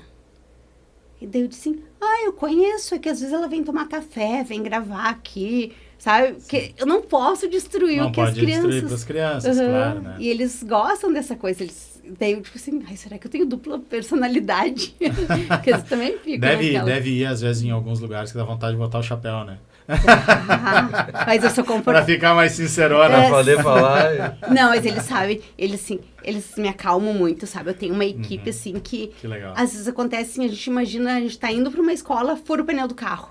[SPEAKER 2] E daí eu disse, eu conheço, é que às vezes ela vem tomar café, vem gravar aqui, sabe? Que eu não posso destruir o que as crianças... Não pode destruir
[SPEAKER 1] para as crianças, claro, né?
[SPEAKER 2] E eles gostam dessa coisa, daí eu, tipo assim, será que eu tenho dupla personalidade? Porque eles também ficam
[SPEAKER 1] deve ir, às vezes, em alguns lugares que dá vontade de botar o chapéu, né?
[SPEAKER 2] Mas eu sou
[SPEAKER 1] Pra ficar mais sincerona.
[SPEAKER 3] Pra poder falar.
[SPEAKER 2] Não, mas eles sabem, eles me acalmam muito, sabe? Eu tenho uma equipe, assim, que
[SPEAKER 1] legal.
[SPEAKER 2] Às vezes acontece assim, a gente imagina, a gente tá indo pra uma escola, fura o pneu do carro.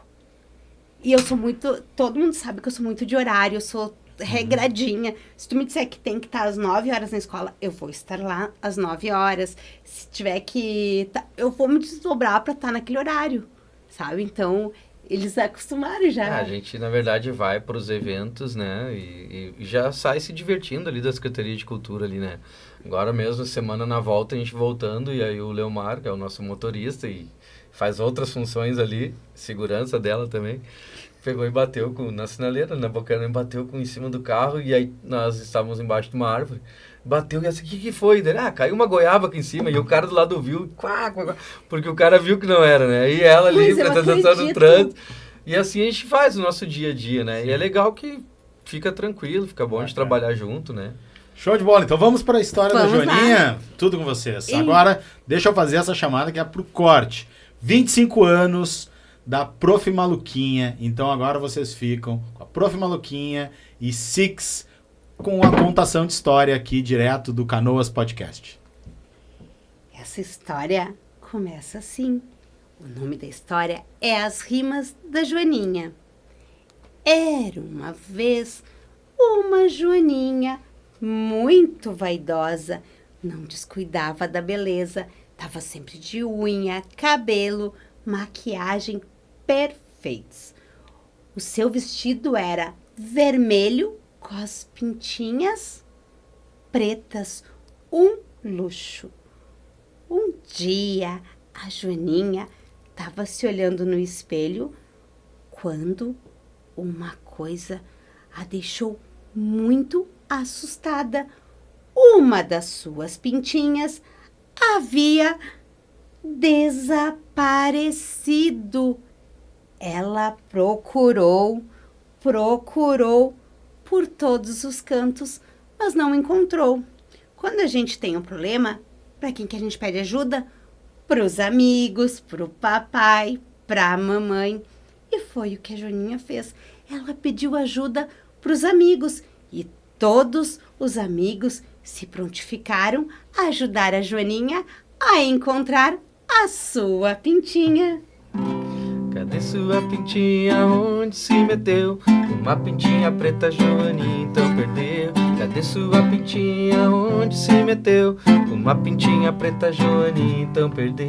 [SPEAKER 2] E eu sou muito, todo mundo sabe que eu sou muito de horário, eu sou regradinha. Se tu me disser que tem que estar às 9 horas na escola, eu vou estar lá às 9 horas. Se tiver que... eu vou me desdobrar pra estar naquele horário, sabe? Então, eles acostumaram já.
[SPEAKER 3] A gente, na verdade, vai para os eventos, né? E já sai se divertindo ali da Secretaria de Cultura ali, né? Agora mesmo, semana na volta, a gente voltando, e aí o Leomar, que é o nosso motorista, e faz outras funções ali, segurança dela também, pegou e bateu na sinaleira, na Bocaina, bateu em cima do carro, e aí nós estávamos embaixo de uma árvore, bateu e assim, o que foi? Caiu uma goiaba aqui em cima, e o cara do lado viu, porque o cara viu que não era, né? E ela ali, dançando no trânsito, e assim a gente faz o nosso dia a dia, né? E é legal que fica tranquilo, fica bom de trabalhar junto, né?
[SPEAKER 1] Show de bola. Então vamos para a história da Joaninha. Lá. Tudo com vocês. Agora, deixa eu fazer essa chamada que é pro corte. 25 anos da Prof. Maluquinha. Então agora vocês ficam com a Prof. Maluquinha e Six com a contação de história aqui direto do Canoas Podcast.
[SPEAKER 2] Essa história começa assim. O nome da história é As Rimas da Joaninha. Era uma vez uma Joaninha muito vaidosa, não descuidava da beleza, estava sempre de unha, cabelo, maquiagem perfeitos. O seu vestido era vermelho com as pintinhas pretas, um luxo. Um dia, a Joaninha estava se olhando no espelho quando uma coisa a deixou muito assustada. Uma das suas pintinhas havia desaparecido. Ela procurou por todos os cantos, mas não encontrou. Quando a gente tem um problema, para quem que a gente pede ajuda? Para os amigos, para o papai, para a mamãe. E foi o que a Joaninha fez. Ela pediu ajuda para os amigos e todos os amigos se prontificaram a ajudar a Joaninha a encontrar a sua pintinha.
[SPEAKER 3] Cadê sua pintinha? Onde se meteu? Uma pintinha preta, Joaninha então perdeu. Cadê sua pintinha? Onde se meteu? Uma pintinha preta, Joaninha então perdeu.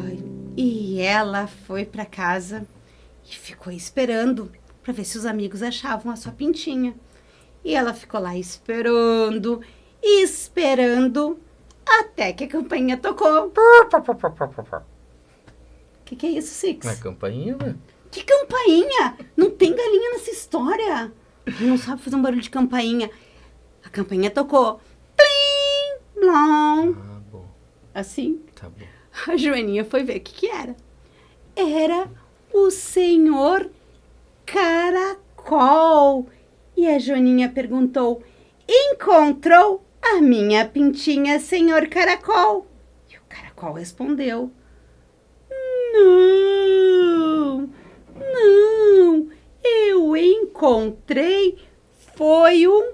[SPEAKER 2] Ai, e ela foi para casa e ficou esperando para ver se os amigos achavam a sua pintinha. E ela ficou lá esperando, até que a campainha tocou. Que é isso, Six?
[SPEAKER 3] Uma campainha, velho?
[SPEAKER 2] Que campainha? Não tem galinha nessa história. Ele não sabe fazer um barulho de campainha. A campainha tocou. Plim, blom.
[SPEAKER 3] Ah, bom.
[SPEAKER 2] Assim.
[SPEAKER 3] Tá bom.
[SPEAKER 2] A Joaninha foi ver o que era. Era o senhor Caracol. E a Joaninha perguntou: encontrou a minha pintinha, senhor Caracol? E o Caracol respondeu: não, eu encontrei foi um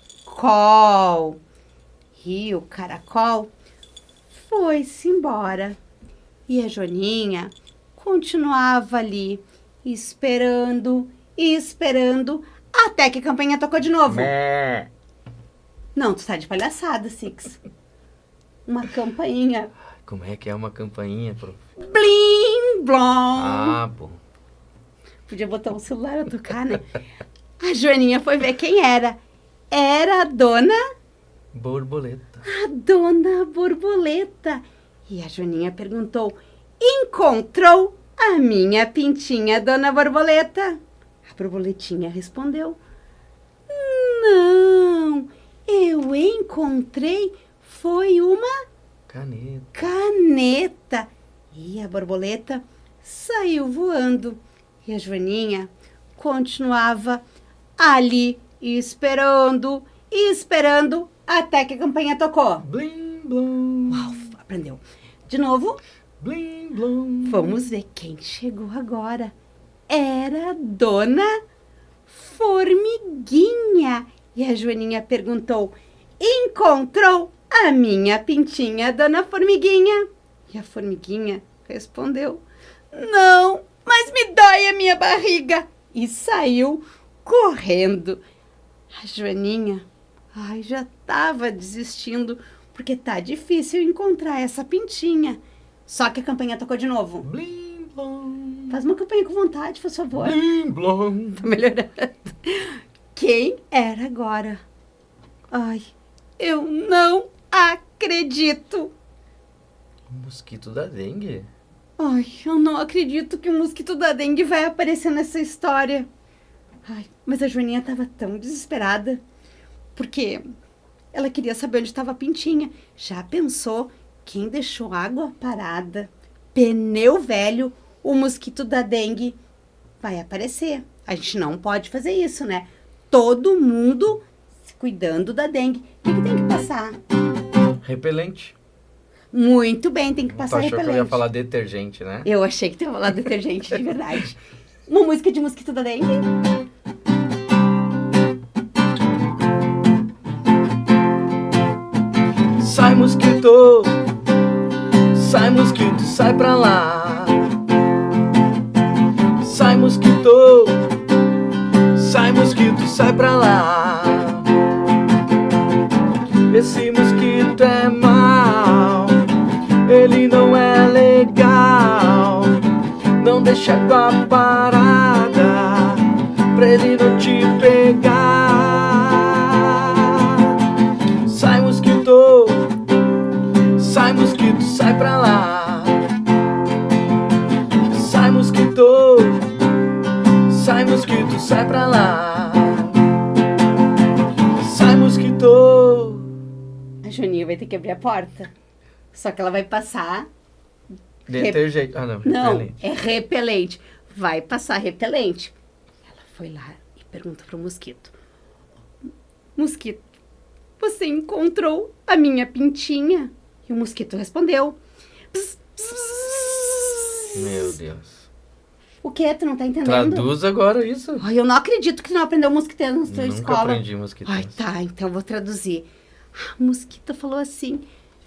[SPEAKER 2] cachecol. E o Caracol foi-se embora. E a Joaninha continuava ali, esperando, até que a campainha tocou de novo.
[SPEAKER 3] Bé.
[SPEAKER 2] Não, tu tá de palhaçada, Six. Uma campainha.
[SPEAKER 3] Como é que é uma campainha, prof?
[SPEAKER 2] Blim, blom.
[SPEAKER 3] Ah, bom.
[SPEAKER 2] Podia botar um celular a tocar, né? A Joaninha foi ver quem era. Era a dona
[SPEAKER 3] Borboleta.
[SPEAKER 2] Borboleta. E a Joaninha perguntou: encontrou a minha pintinha, dona Borboleta? A borboletinha respondeu: não, eu encontrei foi uma caneta. E a borboleta saiu voando. E a Joaninha continuava ali, esperando, até que a campainha tocou.
[SPEAKER 3] Blim, blom.
[SPEAKER 2] Uau, aprendeu. De novo,
[SPEAKER 3] Blim, blom.
[SPEAKER 2] vamos ver quem chegou agora. Era a dona Formiguinha. E a Joaninha perguntou: encontrou a minha pintinha, dona Formiguinha? E a Formiguinha respondeu: não, mas me dói a minha barriga. E saiu correndo. A Joaninha, já estava desistindo, porque tá difícil encontrar essa pintinha. Só que a campainha tocou de novo.
[SPEAKER 3] Blim, blom.
[SPEAKER 2] Faz uma campainha com vontade, por favor.
[SPEAKER 3] Blim, blom.
[SPEAKER 2] Tá melhorando. Quem era agora? Ai, eu não acredito.
[SPEAKER 3] O mosquito da dengue?
[SPEAKER 2] Ai, eu não acredito que o mosquito da dengue vai aparecer nessa história. Ai, mas a Joaninha estava tão desesperada, porque ela queria saber onde estava a pintinha. Já pensou quem deixou água parada, pneu velho, o mosquito da dengue vai aparecer. A gente não pode fazer isso, né? Todo mundo se cuidando da dengue. O que tem que passar?
[SPEAKER 3] Repelente.
[SPEAKER 2] Muito bem, tem que
[SPEAKER 3] Tu
[SPEAKER 2] passar
[SPEAKER 3] achou
[SPEAKER 2] repelente.
[SPEAKER 3] que eu ia falar detergente, né?
[SPEAKER 2] Eu achei que tu ia falar detergente de verdade. Uma música de mosquito da dengue?
[SPEAKER 3] Sai mosquito, sai pra lá. Sai mosquito, sai pra lá. Esse mosquito é mau, ele não é legal. Não deixa água parada pra ele não te pegar. Sai mosquito, sai pra lá. Sai mosquito, sai pra lá. Sai mosquito.
[SPEAKER 2] A Joaninha vai ter que abrir a porta. Só que ela vai passar...
[SPEAKER 3] Detergente. Ah, não.
[SPEAKER 2] Não,
[SPEAKER 3] Repelente.
[SPEAKER 2] é repelente. Vai passar repelente. Ela foi lá e perguntou pro mosquito: mosquito, você encontrou a minha pintinha? E o mosquito respondeu: pss, pss, pss.
[SPEAKER 3] Meu Deus.
[SPEAKER 2] O que? Tu não tá entendendo?
[SPEAKER 3] Traduz agora isso.
[SPEAKER 2] Ai, eu não acredito que tu não aprendeu mosquiteiro na tua
[SPEAKER 3] Nunca
[SPEAKER 2] escola.
[SPEAKER 3] aprendi mosquito.
[SPEAKER 2] Ai, tá, então eu vou traduzir. A mosquita falou assim,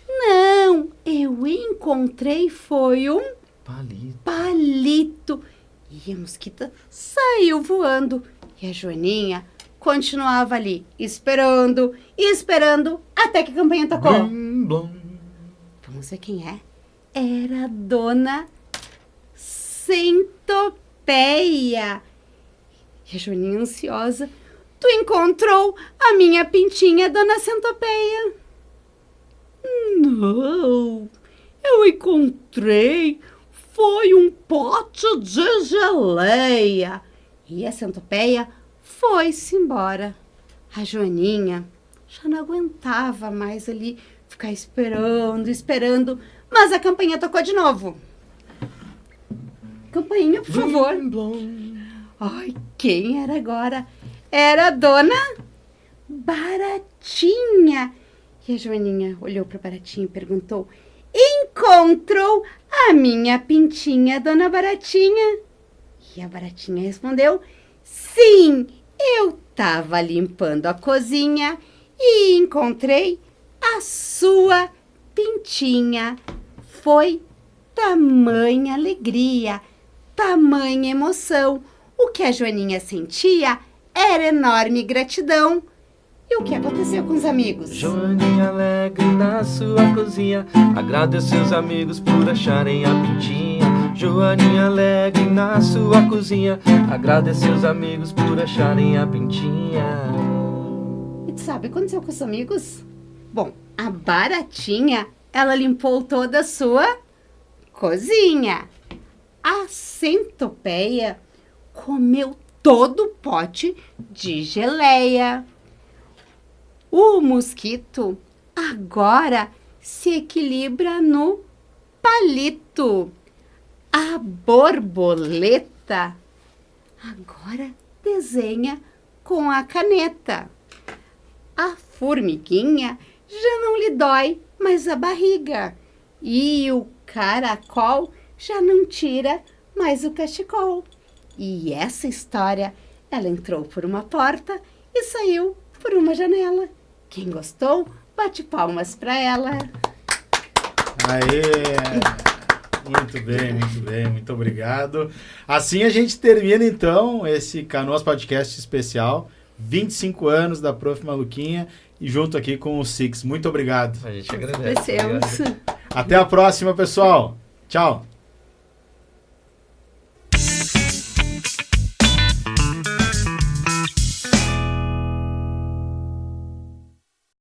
[SPEAKER 2] não, eu encontrei foi um palito. E a mosquita saiu voando. E a Joaninha continuava ali, esperando, até que a campainha tocou. Vamos ver quem é. Era a Dona Centopeia. E a Joaninha ansiosa, tu encontrou a minha pintinha, Dona Centopeia? Não, eu encontrei, foi um pote de geleia. E a Centopeia foi-se embora. A Joaninha já não aguentava mais ali ficar esperando, mas a campainha tocou de novo. Campainha, por favor. Ai, quem era agora? Era a Dona Baratinha. E a Joaninha olhou para Baratinha e perguntou, encontrou a minha pintinha, Dona Baratinha? E a Baratinha respondeu, sim, eu estava limpando a cozinha e encontrei a sua pintinha. Foi tamanha alegria, tamanha emoção. O que a Joaninha sentia era enorme gratidão. E o que aconteceu com os amigos?
[SPEAKER 4] Joaninha alegre na sua cozinha, agradeceu os amigos por acharem a pintinha. Joaninha alegre na sua cozinha, agradeceu os amigos por acharem a pintinha.
[SPEAKER 2] E tu sabe o que aconteceu com os amigos? Bom, a Baratinha, ela limpou toda a sua cozinha. A Centopeia comeu todo o pote de geleia. O mosquito agora se equilibra no palito. A borboleta agora desenha com a caneta. A formiguinha já não lhe dói mais a barriga. E o caracol já não tira mais o cachecol. E essa história, ela entrou por uma porta e saiu por uma janela. Quem gostou, bate palmas para ela.
[SPEAKER 1] Aê! Muito bem, muito obrigado. Assim a gente termina então esse Canoas Podcast especial, 25 anos da Prof. Maluquinha, e junto aqui com o Six. Muito obrigado.
[SPEAKER 3] A gente agradece.
[SPEAKER 2] Agradecemos.
[SPEAKER 1] Até a próxima, pessoal. Tchau.